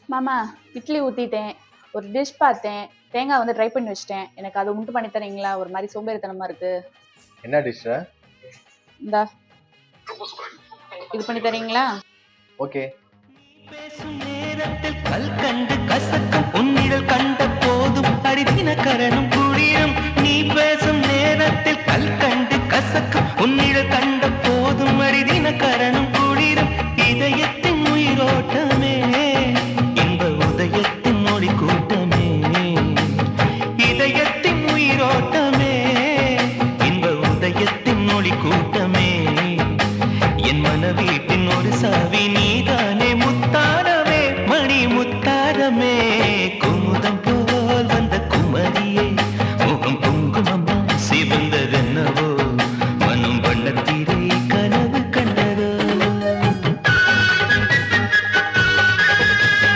மாமா, இட்லி ஊத்திட்டேன். ஒரு டிஷ் பார்த்தேன். தேங்காய் வந்து ட்ரை பண்ணி வச்சுட்டேன். எனக்கு அது மட்டும் பண்ணி தரீங்களா? ஒரு மாரி சோம்பேறித்தனமா இருக்கு. என்ன டிஷ்ஷா? இந்தா. இது பண்ணி தரீங்களா? ஓகே. பேசும் நேரத்தில் கல் கண்டு கசக்கும் உன்னிடல் கண்ட போதும் அடிதின கரணும் குளிரும். நீ பேசும் நேரத்தில் கல் கண்டு கசக்கும் உன்னிடல் கண்ட போதும் அடிதின கரணும் குளிரும். இதயத்தின் உயிரோட்டமே இன்ப உதயத்தின் மொழி கூட்டமே. இதயத்தின் உயிரோட்டமே இன்ப உதயத்தின் மொழி கூட்டமே. என் மனவீட்டின் ஒரு சாவி நீதானே முத்தாரமே மணி முத்தாரமே.